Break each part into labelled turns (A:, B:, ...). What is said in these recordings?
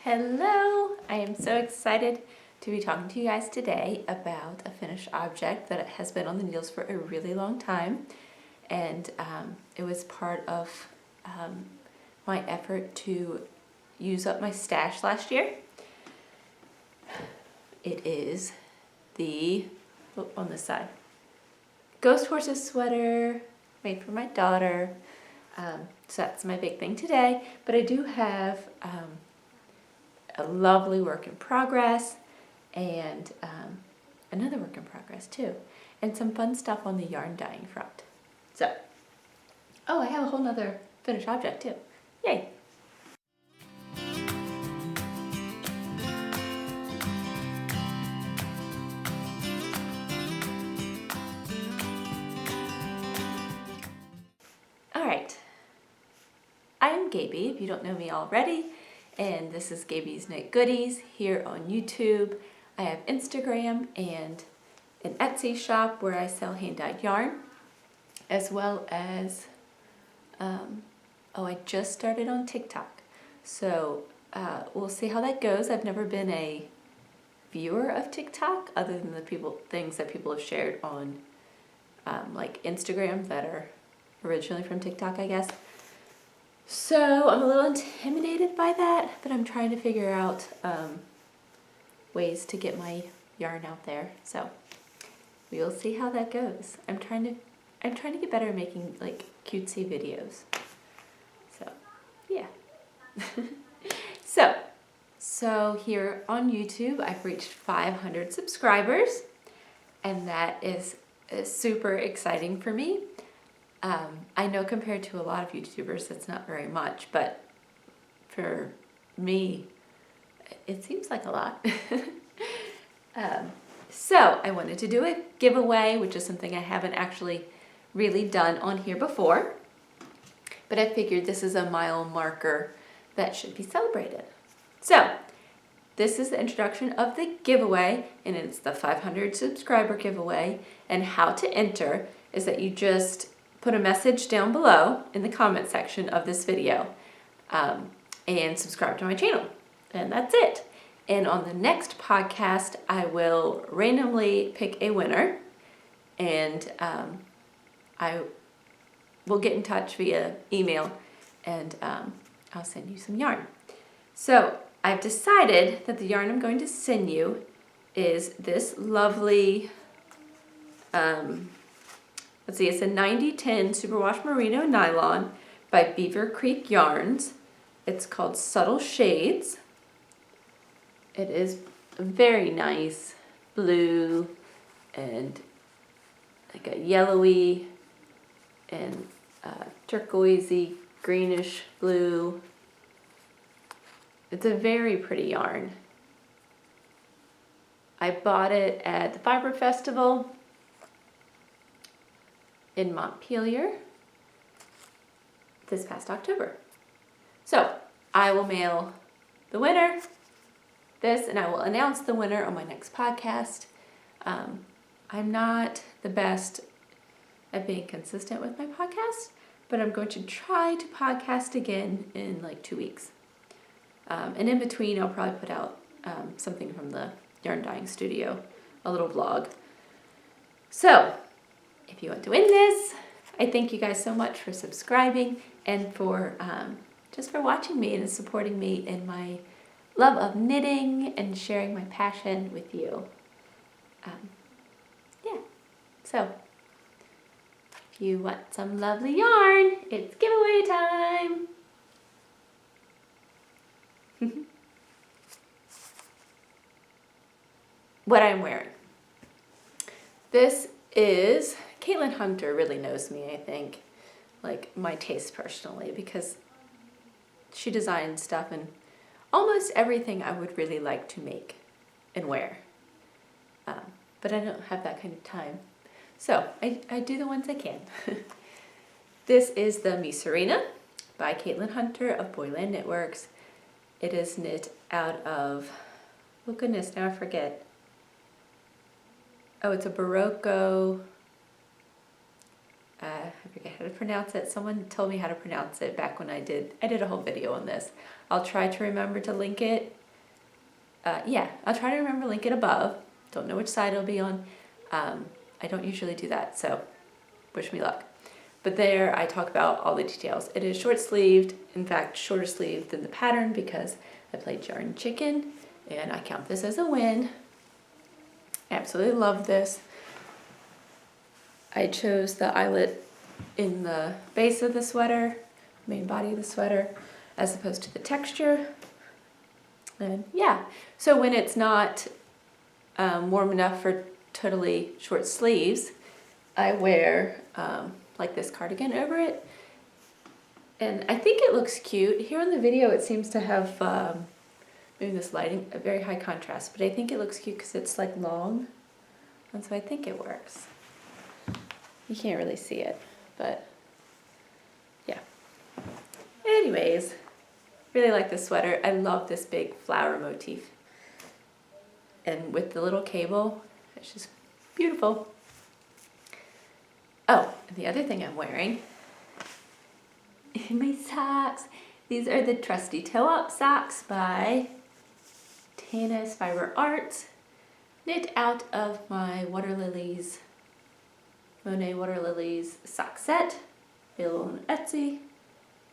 A: Hello! I am so excited to be talking to you guys today about a finished object that has been on the needles for a really long time, and it was part of my effort to use up my stash last year. It is the, on this side, Ghost Horses sweater made for my daughter. So that's my big thing today, but I do have a lovely work in progress and another work in progress too, and some fun stuff on the yarn dyeing front. So, oh, I have a whole nother finished object too. Yay! All right, I am Gabie, if you don't know me already, and this is Gabie's Knit Goodies here on YouTube. I have Instagram and an Etsy shop where I sell hand-dyed yarn, as well as, I just started on TikTok. So we'll see how that goes. I've never been a viewer of TikTok other than the things that people have shared on like Instagram that are originally from TikTok, I guess. So I'm a little intimidated by that, but I'm trying to figure out ways to get my yarn out there. So we will see how that goes. I'm trying to get better at making like cutesy videos. So yeah. So here on YouTube, I've reached 500 subscribers, and that is super exciting for me. I know compared to a lot of YouTubers, that's not very much, but for me, it seems like a lot. So I wanted to do a giveaway, which is something I haven't actually really done on here before, but I figured this is a mile marker that should be celebrated. So this is the introduction of the giveaway, and it's the 500 subscriber giveaway, and how to enter is that you just put a message down below in the comment section of this video and subscribe to my channel, and that's it. And on the next podcast, I will randomly pick a winner, and I will get in touch via email, and I'll send you some yarn. So I've decided that the yarn I'm going to send you is this lovely, let's see, it's a 90-10 superwash merino nylon by Beaver Creek Yarns. It's called Subtle Shades. It is very nice blue and like a yellowy and turquoisey greenish blue. It's a very pretty yarn. I bought it at the Fiber Festival in Montpelier this past October. So I will mail the winner this, and I will announce the winner on my next podcast. I'm not the best at being consistent with my podcast, but I'm going to try to podcast again in like 2 weeks. And in between, I'll probably put out something from the yarn dyeing studio, a little vlog. So if you want to win this, I thank you guys so much for subscribing and for just for watching me and supporting me in my love of knitting and sharing my passion with you. Yeah, so if you want some lovely yarn, it's giveaway time. What I'm wearing. This is, Caitlin Hunter really knows me, I think, like my taste personally, because she designs stuff and almost everything I would really like to make and wear. But I don't have that kind of time. So I do the ones I can. This is the Me Serena by Caitlin Hunter of Boyland Knitworks. It is knit out of, oh goodness, now I forget. Oh, it's a Barocco I forget how to pronounce it. Someone told me how to pronounce it back when I did a whole video on this. I'll try to remember to link it. Yeah, I'll try to remember to link it above. Don't know which side it'll be on. I don't usually do that, so wish me luck. But there I talk about all the details. It is short sleeved, in fact shorter sleeved than the pattern because I played Yarn Chicken and I count this as a win. Absolutely love this. I chose the eyelet in the base of the sweater, main body of the sweater, as opposed to the texture. And yeah, so when it's not warm enough for totally short sleeves, I wear like this cardigan over it. And I think it looks cute. Here in the video it seems to have, maybe this lighting, a very high contrast, but I think it looks cute because it's like long. And so I think it works. You can't really see it, but yeah. Anyways, really like this sweater. I love this big flower motif. And with the little cable, it's just beautiful. Oh, and the other thing I'm wearing, my socks. These are the trusty toe-up socks by Tana's Fiber Arts, knit out of my Water Lilies, Monet Water Lilies sock set, available on Etsy.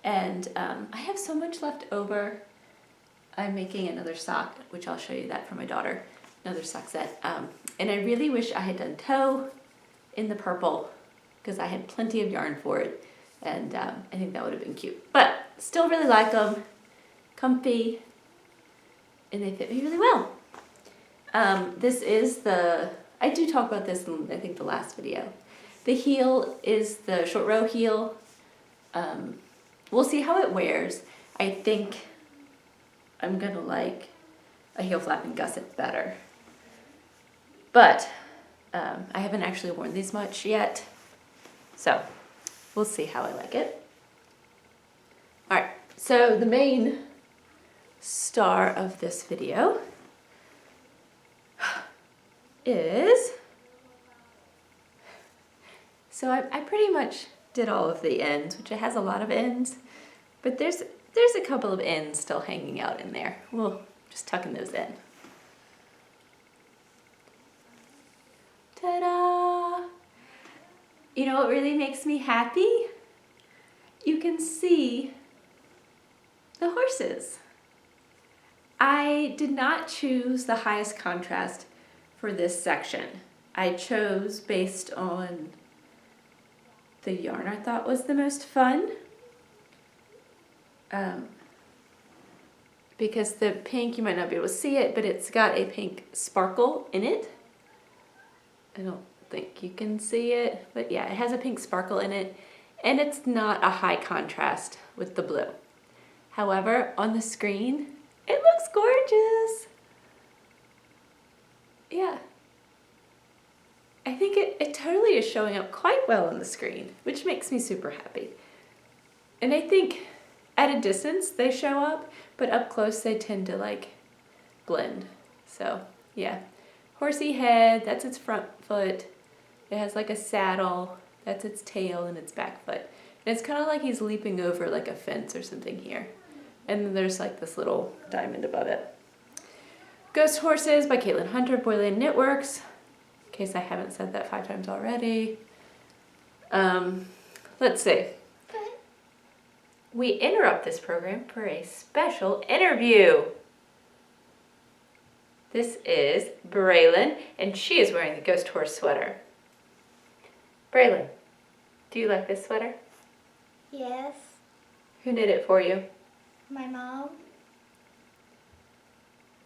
A: And I have so much left over. I'm making another sock, which I'll show you that for my daughter, another sock set. And I really wish I had done toe in the purple because I had plenty of yarn for it. And I think that would have been cute. But still really like them, comfy, and they fit me really well. This is the, I do talk about this in I think the last video. The heel is the short row heel. We'll see how it wears. I think I'm gonna like a heel flap and gusset better. But I haven't actually worn these much yet. So we'll see how I like it. All right, so the main star of this video is, so I pretty much did all of the ends, which it has a lot of ends, but there's a couple of ends still hanging out in there. We'll just tucking those in. Ta-da! You know what really makes me happy? You can see the horses. I did not choose the highest contrast for this section. I chose based on the yarn I thought was the most fun. Because the pink, you might not be able to see it, but it's got a pink sparkle in it. I don't think you can see it, but yeah, it has a pink sparkle in it, and it's not a high contrast with the blue. However, on the screen, it looks gorgeous. Yeah. I think it totally is showing up quite well on the screen, which makes me super happy. And I think at a distance they show up, but up close they tend to like blend. So yeah, horsey head, that's its front foot. It has like a saddle, that's its tail and its back foot. And it's kind of like he's leaping over like a fence or something here. And then there's like this little diamond above it. Ghost Horses by Caitlin Hunter, Boyland Knitworks. In case I haven't said that 5 times already. Let's see. We interrupt this program for a special interview. This is Braylon, and she is wearing the Ghost Horse sweater. Braylon, do you like this sweater?
B: Yes.
A: Who knit it for you?
B: My mom.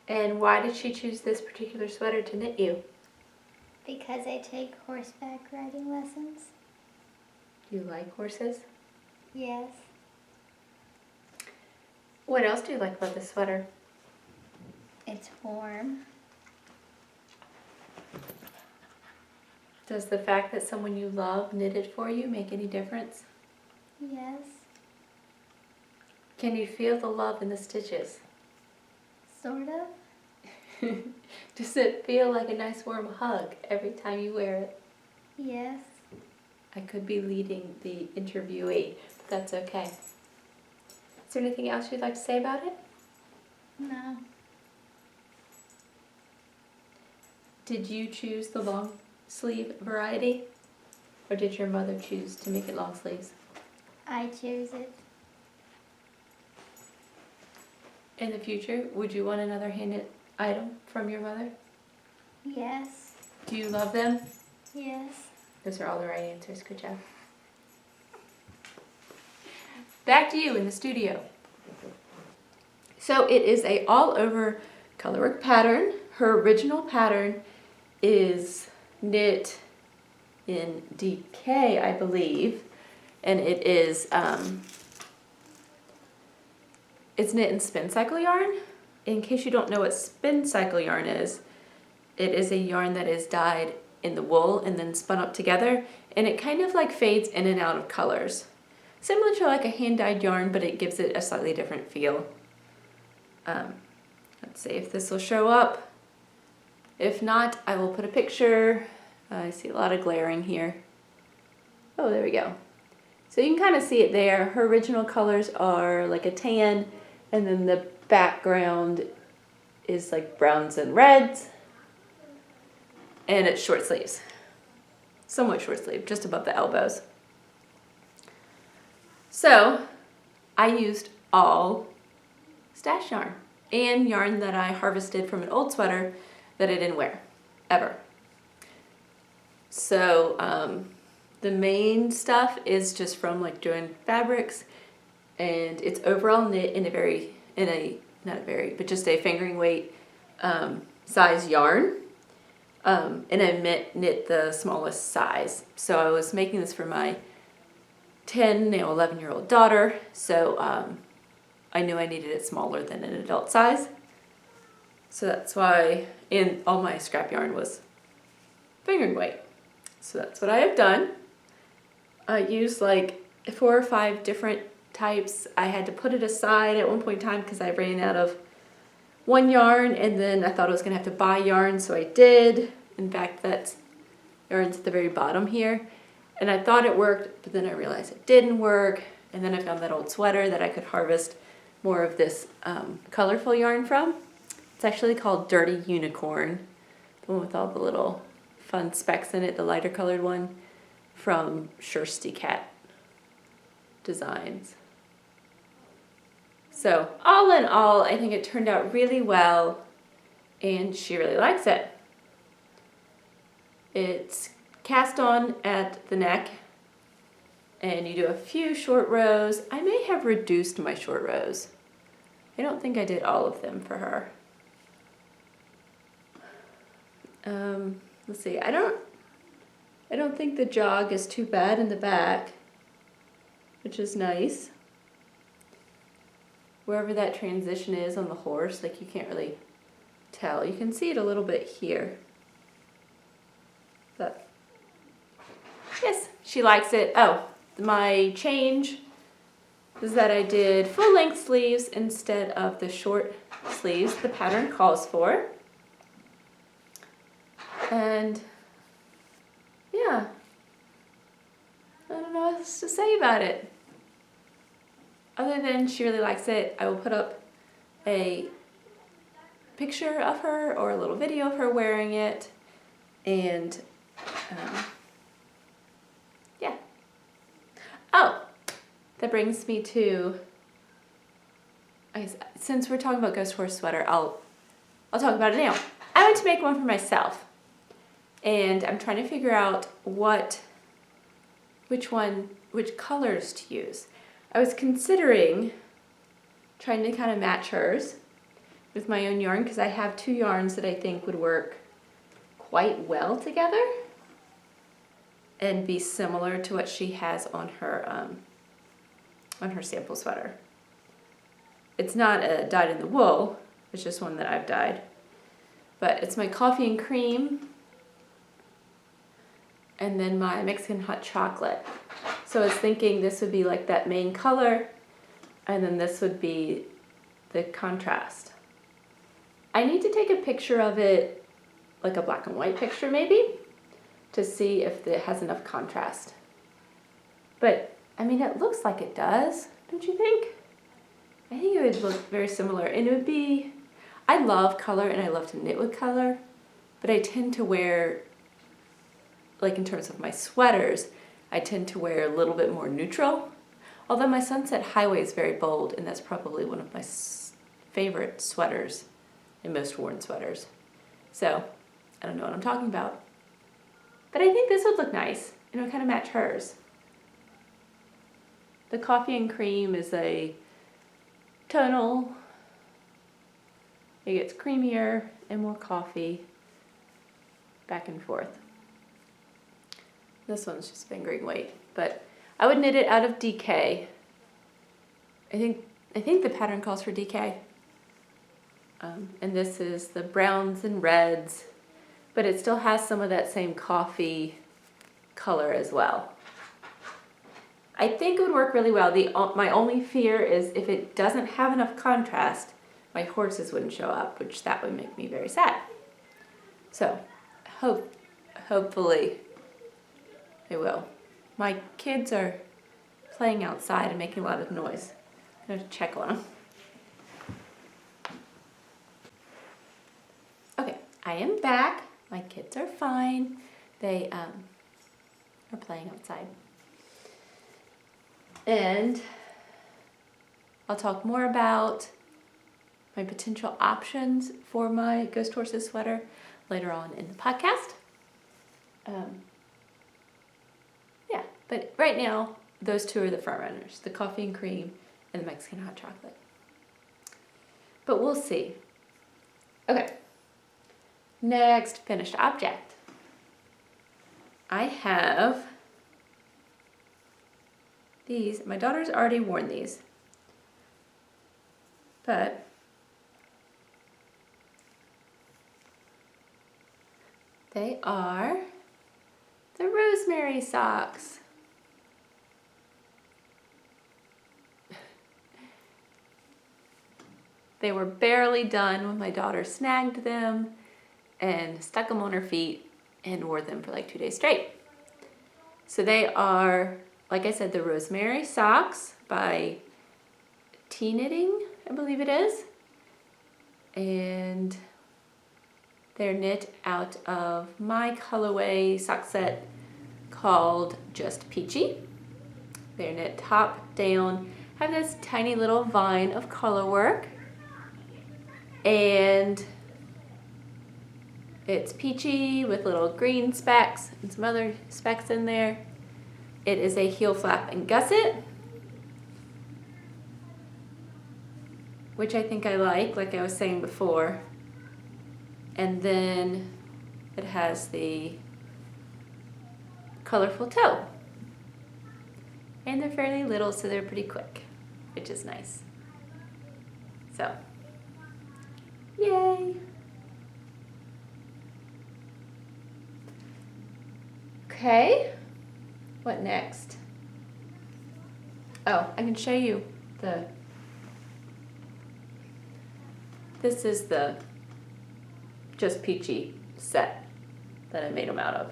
A: And why did she choose this particular sweater to knit you?
B: Because I take horseback riding lessons.
A: Do you like horses?
B: Yes.
A: What else do you like about this sweater?
B: It's warm.
A: Does the fact that someone you love knitted for you make any difference?
B: Yes.
A: Can you feel the love in the stitches?
B: Sort of.
A: Does it feel like a nice warm hug every time you wear it?
B: Yes.
A: I could be leading the interviewee, but that's okay. Is there anything else you'd like to say about it?
B: No.
A: Did you choose the long sleeve variety? Or did your mother choose to make it long sleeves?
B: I choose it.
A: In the future, would you want another hand-knit item from your mother?
B: Yes.
A: Do you love them?
B: Yes.
A: Those are all the right answers. Good job. Back to you in the studio. So it is a all-over colorwork pattern. Her original pattern is knit in DK, I believe, and it is it's knit in spin cycle yarn. In case you don't know what spin cycle yarn is, it is a yarn that is dyed in the wool and then spun up together, and it kind of like fades in and out of colors. Similar to like a hand-dyed yarn, but it gives it a slightly different feel. Let's see if this will show up. If not, I will put a picture. I see a lot of glaring here. Oh, there we go. So you can kind of see it there. Her original colors are like a tan, and then the background is like browns and reds. And it's short sleeves. Somewhat short sleeve, just above the elbows. So I used all stash yarn and yarn that I harvested from an old sweater that I didn't wear, ever. So the main stuff is just from like Joann Fabrics, and it's overall knit in a just a fingering weight size yarn. And I knit the smallest size. So I was making this for my 10, now 11-year-old daughter. So I knew I needed it smaller than an adult size. So that's why all my scrap yarn was fingering weight. So that's what I have done. I used like 4 or 5 different types. I had to put it aside at one point in time because I ran out of one yarn, and then I thought I was gonna have to buy yarn, so I did. In fact, that yarn's at the very bottom here. And I thought it worked, but then I realized it didn't work. And then I found that old sweater that I could harvest more of this colorful yarn from. It's actually called Dirty Unicorn, the one with all the little fun specks in it, the lighter colored one from Shirsty Cat Designs. So all in all, I think it turned out really well, and she really likes it. It's cast on at the neck, and you do a few short rows. I may have reduced my short rows. I don't think I did all of them for her. Let's see, I don't think the jog is too bad in the back, which is nice. Wherever that transition is on the horse, like you can't really tell. You can see it a little bit here. But yes, she likes it. Oh, my change is that I did full length sleeves instead of the short sleeves the pattern calls for. And yeah, I don't know what else to say about it. Other than she really likes it. I will put up a picture of her or a little video of her wearing it. And yeah. Oh, that brings me to, since we're talking about Ghost Horse Sweater, I'll talk about it now. I went to make one for myself, and I'm trying to figure out which colors to use. I was considering trying to kind of match hers with my own yarn, because I have 2 yarns that I think would work quite well together and be similar to what she has on her sample sweater. It's not dyed in the wool, it's just one that I've dyed. But it's my coffee and cream, and then my Mexican hot chocolate. So I was thinking this would be like that main color, and then this would be the contrast. I need to take a picture of it, like a black and white picture maybe, to see if it has enough contrast. But, I mean, it looks like it does, don't you think? I think it would look very similar, and it would be, I love color and I love to knit with color, but I tend to wear, like in terms of my sweaters, I tend to wear a little bit more neutral. Although my Sunset Highway is very bold, and that's probably one of my favorite sweaters and most worn sweaters. So, I don't know what I'm talking about. But I think this would look nice, and it would kind of match hers. The coffee and cream is a tonal. It gets creamier and more coffee, back and forth. This one's just fingering weight, but I would knit it out of DK. I think the pattern calls for DK. And this is the browns and reds, but it still has some of that same coffee color as well. I think it would work really well. My only fear is if it doesn't have enough contrast, my horses wouldn't show up, which that would make me very sad. So, hopefully they will. My kids are playing outside and making a lot of noise. I'm going to check on them. Okay, I am back. My kids are fine. They are playing outside. And I'll talk more about my potential options for my Ghost Horses sweater later on in the podcast. Yeah, but right now, those two are the front runners, the coffee and cream and the Mexican hot chocolate. But we'll see. Okay, next finished object. I have these. My daughter's already worn these, but they are the Rosemary Socks. They were barely done when my daughter snagged them and stuck them on her feet and wore them for like 2 days straight. So they are, like I said, the Rosemary Socks by Tea Knitting, I believe it is. And they're knit out of my colorway sock set called Just Peachy. They're knit top down, have this tiny little vine of color work. And it's peachy with little green specks and some other specks in there. It is a heel flap and gusset, which I think I like I was saying before. And then it has the colorful toe. And they're fairly little, so they're pretty quick, which is nice. So, yay! Okay, what next? Oh, I can show you this is the Just Peachy set that I made them out of.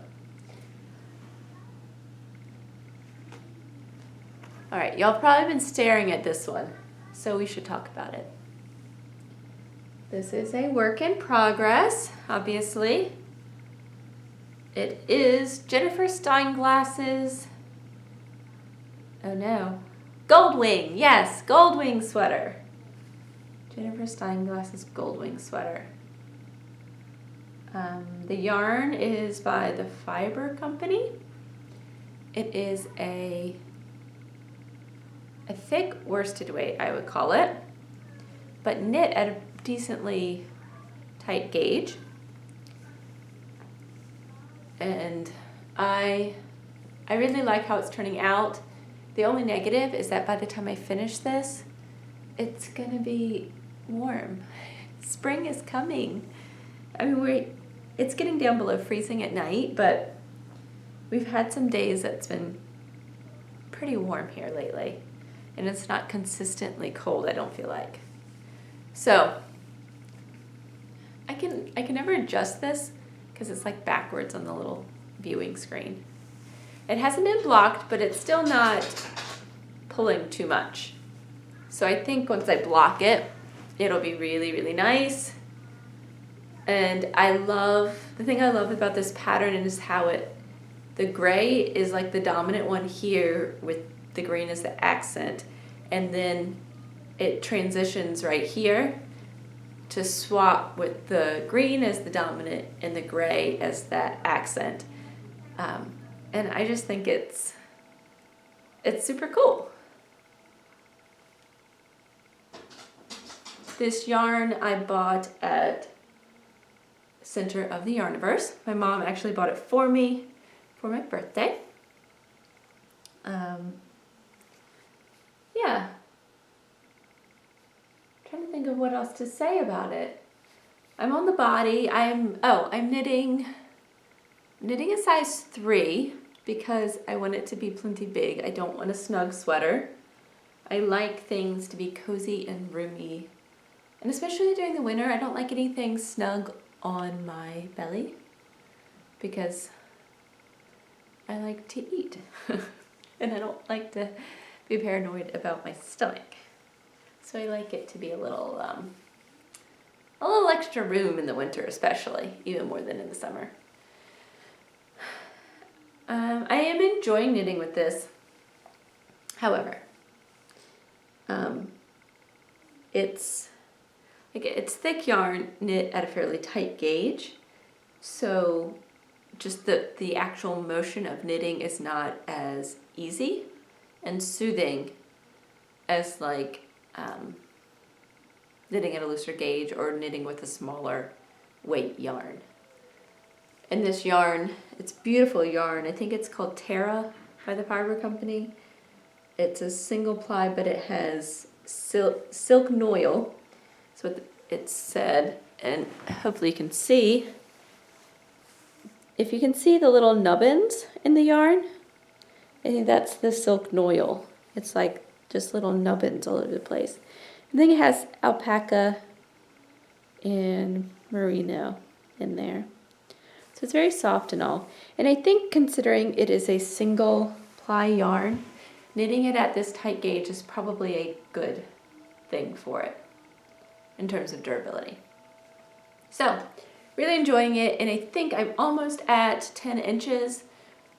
A: All right, y'all probably been staring at this one, so we should talk about it. This is a work in progress, obviously. It is Jennifer Steinglass's, oh no, Goldwing, yes, Goldwing Sweater. Jennifer Steinglass's Goldwing Sweater. The yarn is by the Fiber Company. It is a thick worsted weight, I would call it, but knit at a decently tight gauge. And I really like how it's turning out. The only negative is that by the time I finish this, it's gonna be warm. Spring is coming. I mean, it's getting down below freezing at night, but we've had some days that's been pretty warm here lately. And it's not consistently cold, I don't feel like. So, I can never adjust this because it's like backwards on the little viewing screen. It hasn't been blocked, but it's still not pulling too much. So I think once I block it, it'll be really, really nice. And the thing I love about this pattern is how the gray is like the dominant one here with the green as the accent. And then it transitions right here to swap with the green as the dominant and the gray as that accent. And I just think it's super cool. This yarn I bought at Center of the Yarniverse. My mom actually bought it for me for my birthday. Yeah. Trying to think of what else to say about it. I'm on the body. I'm knitting a size 3 because I want it to be plenty big. I don't want a snug sweater. I like things to be cozy and roomy. And especially during the winter, I don't like anything snug on my belly because I like to eat and I don't like to be paranoid about my stomach. So I like it to be a little extra room in the winter, especially, even more than in the summer. I am enjoying knitting with this. However, it's thick yarn knit at a fairly tight gauge, so just the actual motion of knitting is not as easy and soothing as like knitting at a looser gauge or knitting with a smaller weight yarn. And this yarn, it's beautiful yarn. I think it's called Terra by the Fiber Company. It's a single ply, but it has silk noil. So what it said, and hopefully you can see. If you can see the little nubbins in the yarn, I think that's the silk noil. It's like just little nubbins all over the place. I think it has alpaca and merino in there. So it's very soft and all. And I think considering it is a single ply yarn, knitting it at this tight gauge is probably a good thing for it in terms of durability. So really enjoying it, and I think I'm almost at 10 inches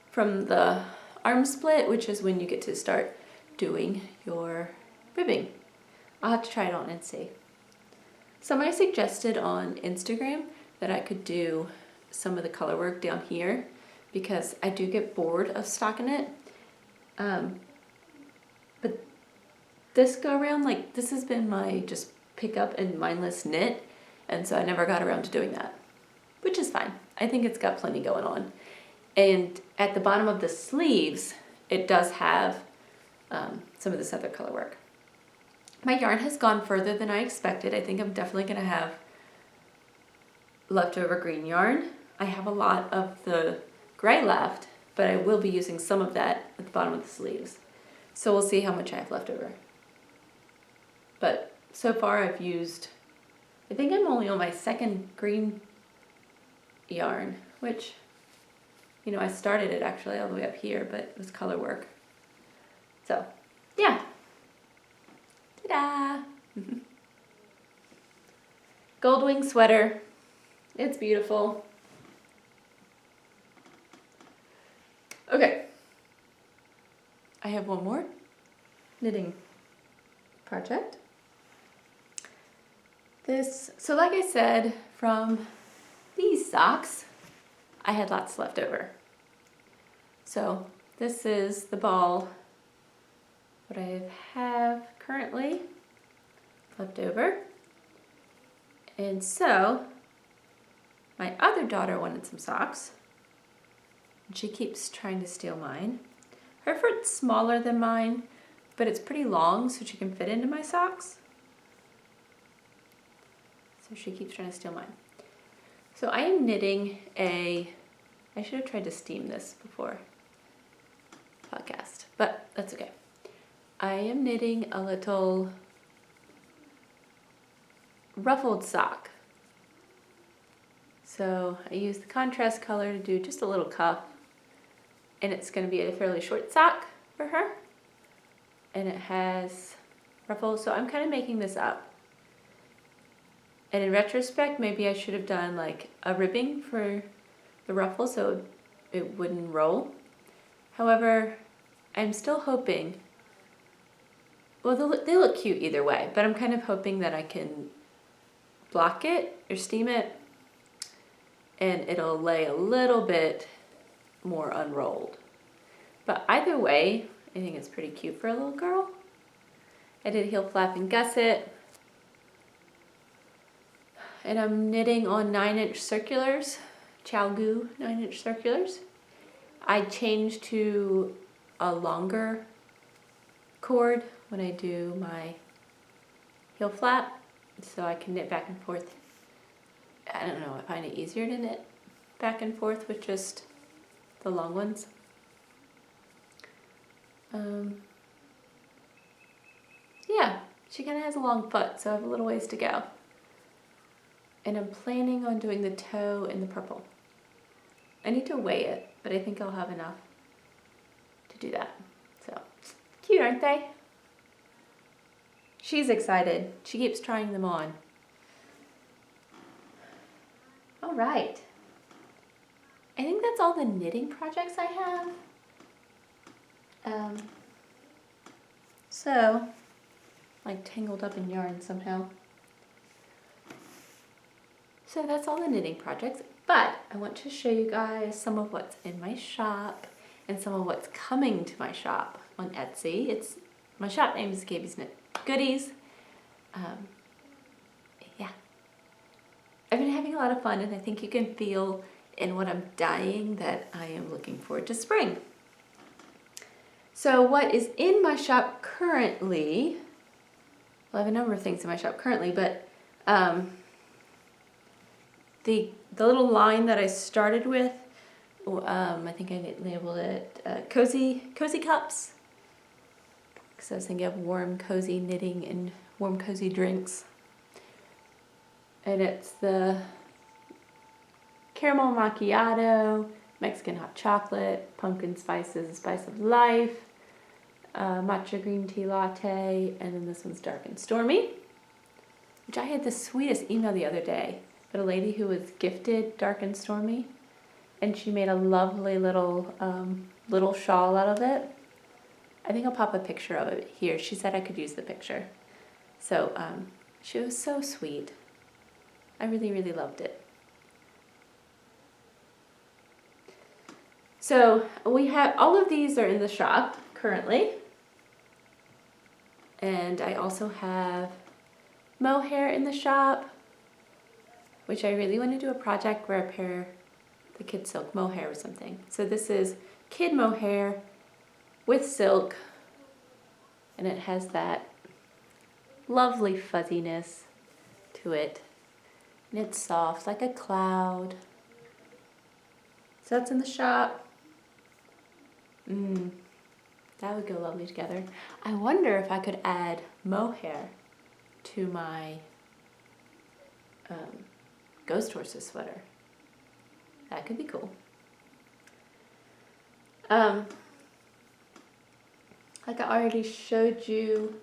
A: from the arm split, which is when you get to start doing your ribbing. I'll have to try it on and see. Somebody suggested on Instagram that I could do some of the color work down here because I do get bored of stocking it. But this go around, like this has been my just pick up and mindless knit, and so I never got around to doing that, which is fine. I think it's got plenty going on. And at the bottom of the sleeves, it does have some of this other color work. My yarn has gone further than I expected. I think I'm definitely gonna have leftover green yarn. I have a lot of the gray left, but I will be using some of that at the bottom of the sleeves. So we'll see how much I have left over. But so far I've used, I think I'm only on my second green yarn, which, you know, I started it actually all the way up here, but it was color work. So, yeah. Ta-da! Goldwing Sweater. It's beautiful. Okay. I have one more knitting project. So like I said, from these socks, I had lots left over. So this is the ball what I have currently left over. And so my other daughter wanted some socks, and she keeps trying to steal mine. Her foot's smaller than mine, but it's pretty long, so she can fit into my socks. So she keeps trying to steal mine. So I am knitting I should have tried to steam this before podcast, but that's okay. I am knitting a little ruffled sock. So I use the contrast color to do just a little cuff, and it's going to be a fairly short sock for her. And it has ruffles, so I'm kind of making this up. And in retrospect, maybe I should have done like a ribbing for the ruffle so it wouldn't roll. However, I'm still hoping, well, they look cute either way, but I'm kind of hoping that I can block it or steam it and it'll lay a little bit more unrolled. But either way, I think it's pretty cute for a little girl. I did heel flap and gusset. And I'm knitting on 9-inch circulars, Chalgu 9-inch circulars. I change to a longer cord when I do my heel flap, so I can knit back and forth. I don't know, I find it easier to knit back and forth with just the long ones. Yeah, she kind of has a long foot, so I have a little ways to go. And I'm planning on doing the toe in the purple. I need to weigh it, but I think I'll have enough to do that. So, cute, aren't they? She's excited. She keeps trying them on. All right. I think that's all the knitting projects I have. So, like tangled up in yarn somehow. So that's all the knitting projects, but I want to show you guys some of what's in my shop and some of what's coming to my shop on Etsy. My shop name is GabiesKnitGoodies. Yeah. I've been having a lot of fun, and I think you can feel in what I'm dyeing that I am looking forward to spring. So what is in my shop currently, well, I have a number of things in my shop currently, but the little line that I started with, I think I labeled it cozy cups, because I was thinking of warm cozy knitting and warm cozy drinks. And it's the caramel macchiato, Mexican hot chocolate, pumpkin spices, spice of life, matcha green tea latte, and then this one's dark and stormy, which I had the sweetest email the other day. But a lady who was gifted dark and stormy, and she made a lovely little little shawl out of it. I think I'll pop a picture of it here. She said I could use the picture. So she was so sweet. I really, really loved it. So we have, all of these are in the shop currently. And I also have mohair in the shop, which I really want to do a project where I pair the kid silk mohair or something. So this is kid mohair with silk, and it has that lovely fuzziness to it. And it's soft like a cloud. So that's in the shop. That would go lovely together. I wonder if I could add mohair to my Ghost Horses sweater. That could be cool. Like I already showed you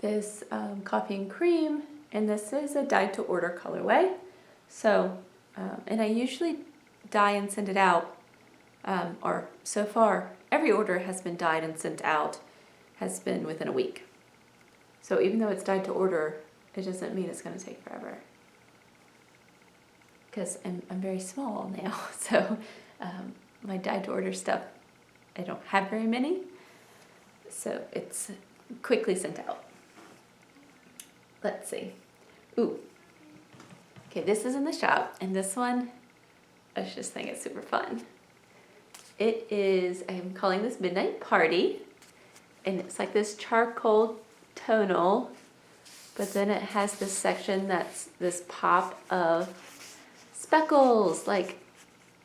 A: this coffee and cream, and this is a dyed to order colorway. So, and I usually dye and send it out, or so far, every order has been dyed and sent out, has been within a week. So even though it's dyed to order, it doesn't mean it's going to take forever. Because I'm very small now, so my dyed to order stuff, I don't have very many, so it's quickly sent out. Let's see. Ooh. Okay, this is in the shop, and this one, I just think it's super fun. It is, I'm calling this Midnight Party, and it's like this charcoal tonal, but then it has this section that's this pop of speckles, like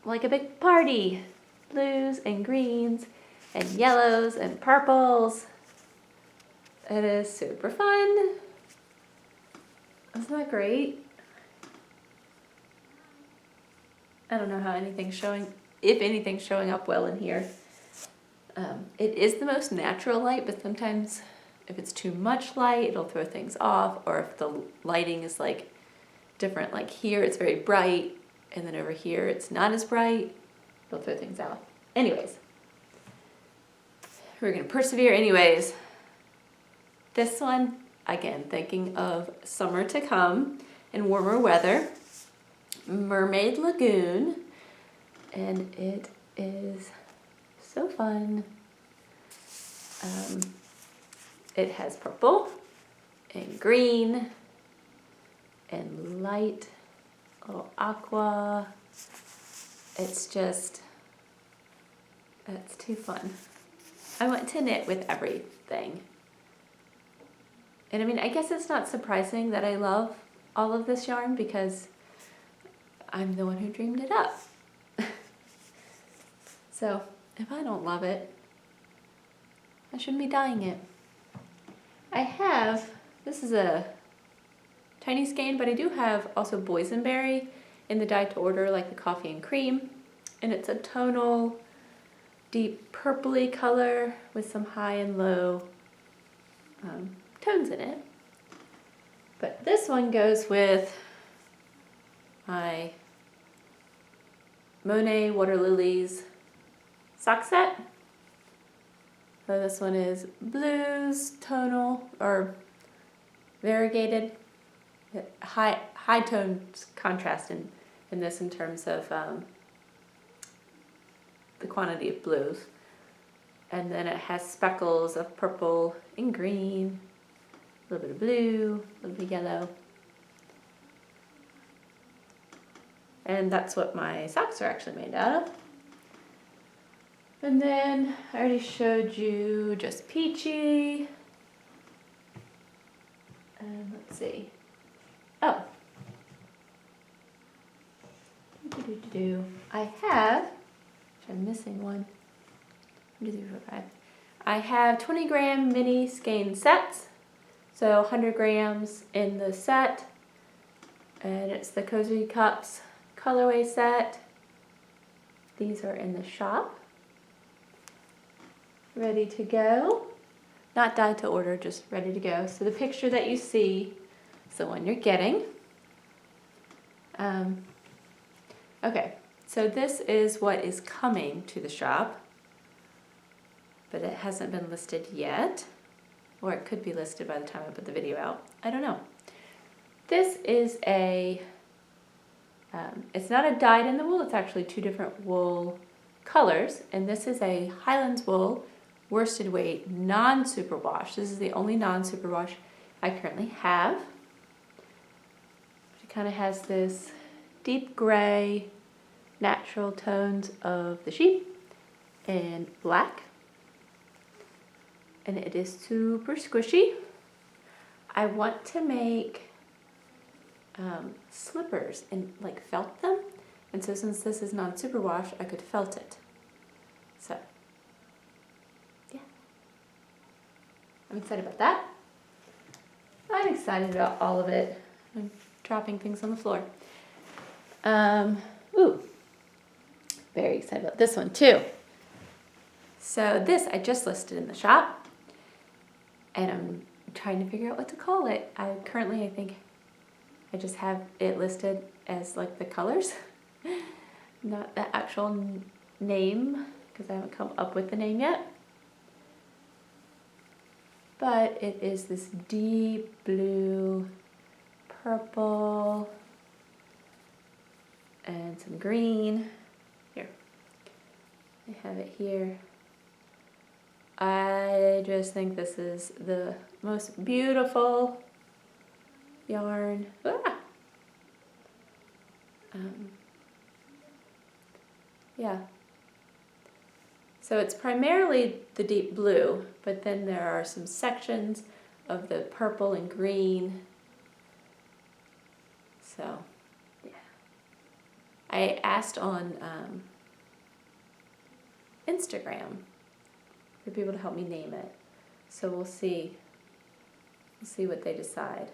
A: a big party. Blues and greens and yellows and purples. It is super fun. Isn't that great? I don't know how anything's showing if anything, showing up well in here. It is the most natural light, but sometimes if it's too much light, it'll throw things off, or if the lighting is like different, like here it's very bright, and then over here it's not as bright, it'll throw things out. Anyways, we're gonna persevere anyways. This one, again, thinking of summer to come and warmer weather, Mermaid Lagoon, and it is so fun. It has purple and green and light, little aqua. It's just, it's too fun. I want to knit with everything. And I mean, I guess it's not surprising that I love all of this yarn because I'm the one who dreamed it up. So if I don't love it, I shouldn't be dyeing it. I have, this is a tiny skein, but I do have also boysenberry in the dye to order, like the coffee and cream. And it's a tonal, deep purpley color with some high and low tones in it. But this one goes with my Monet Water Lilies sock set. So this one is blues, tonal, or variegated, high tone contrast in this in terms of the quantity of blues. And then it has speckles of purple and green, a little bit of blue, a little bit of yellow. And that's what my socks are actually made out of. And then I already showed you just peachy. And let's see. Oh. I have, I'm missing one. 1, 2, 3, 4, 5. I have 20 gram mini skein sets. So 100 grams in the set. And it's the Cozy Cups colorway set. These are in the shop. Ready to go. Not dyed to order, just ready to go. So the picture that you see is the one you're getting. Okay, so this is what is coming to the shop, but it hasn't been listed yet, or it could be listed by the time I put the video out. I don't know. This is a, it's not a dyed in the wool, it's actually 2 different wool colors, and this is a Highlands wool worsted weight non-superwash. This is the only non-superwash I currently have. It kind of has this deep gray natural tones of the sheep and black, and it is super squishy. I want to make slippers and like felt them, and so since this is non-superwash, I could felt it. So yeah, I'm excited about that. I'm excited about all of it. I'm dropping things on the floor. Ooh, very excited about this one too. So this I just listed in the shop, and I'm trying to figure out what to call it. I think I just have it listed as like the colors, not the actual name, because I haven't come up with the name yet. But it is this deep blue, purple, and some green. Here, I have it here. I just think this is the most beautiful yarn. Yeah. So it's primarily the deep blue, but then there are some sections of the purple and green. So, yeah. I asked on Instagram for people to help me name it. So we'll see. We'll see what they decide,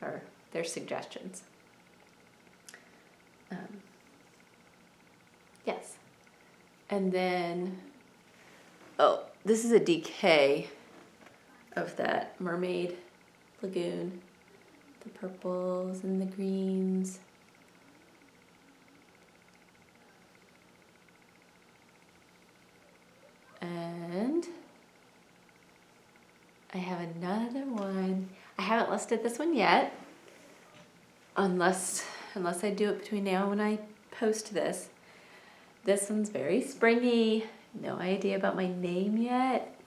A: or their suggestions. Yeah. And then, oh, this is a DK of that Mermaid Lagoon. The purples and the greens. And I have another one. I haven't listed this one yet, unless I do it between now and when I post this. This one's very springy. No idea about my name yet.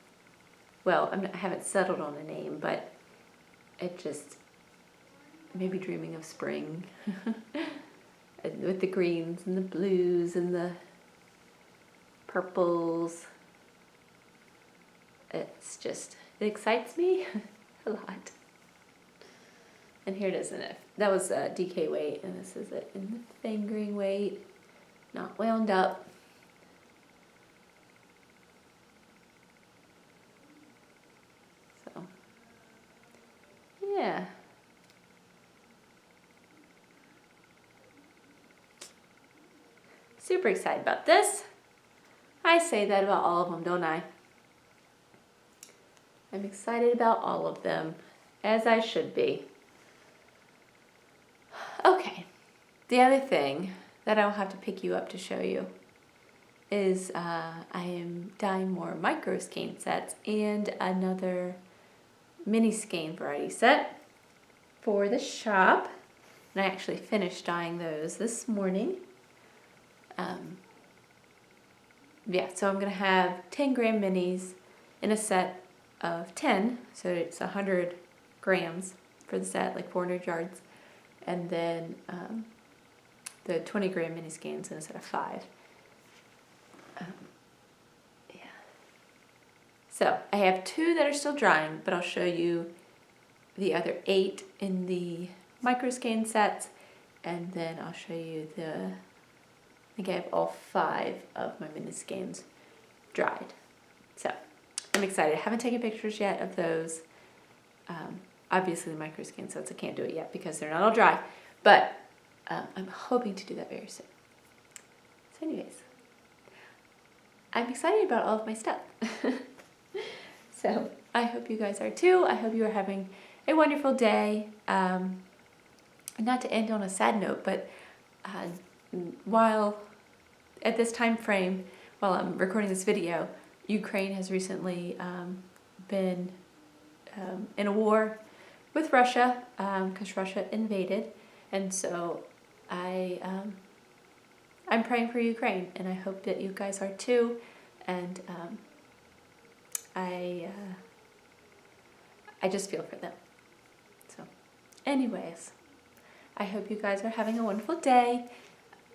A: Well, I haven't settled on a name, but it just maybe dreaming of spring with the greens and the blues and the purples. It's just, it excites me a lot. And here it is in it. That was DK weight, and this is it in the fingering weight, not wound up. So, yeah. Super excited about this. I say that about all of them, don't I? I'm excited about all of them, as I should be. Okay, the other thing that I'll have to pick you up to show you is I am dyeing more micro skein sets and another mini skein variety set for the shop. And I actually finished dyeing those this morning. Yeah, so I'm going to have 10 gram minis in a set of 10, so it's 100 grams for the set, like 400 yards, and then the 20 gram mini skeins in a set of 5. Yeah. So I have 2 that are still drying, but I'll show you the other 8 in the micro skein sets, and then I'll show you I think I have all 5 of my mini skeins dried. So I'm excited. I haven't taken pictures yet of those. Obviously the micro skein sets I can't do it yet because they're not all dry, but I'm hoping to do that very soon. So anyways, I'm excited about all of my stuff. So I hope you guys are too. I hope you are having a wonderful day. Not to end on a sad note, but while at this time frame, while I'm recording this video, Ukraine has recently been in a war with Russia because Russia invaded, and so I'm praying for Ukraine, and I hope that you guys are too. And I just feel for them. So, anyways, I hope you guys are having a wonderful day,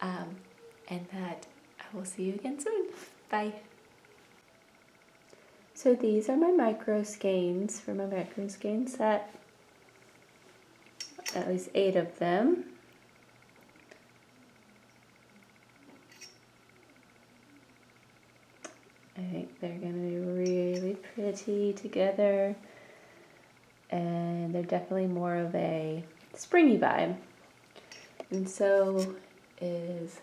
A: and that I will see you again soon. Bye. So these are my micro skeins for my micro skein set. At least 8 of them. I think they're going to be really pretty together. And they're definitely more of a springy vibe. And so is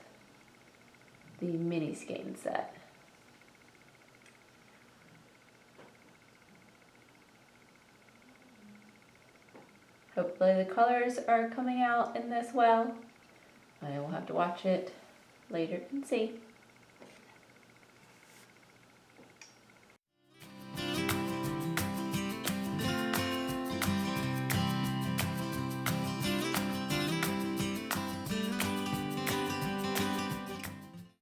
A: the mini skein set. Hopefully the colors are coming out in this well. I will have to watch it later and see.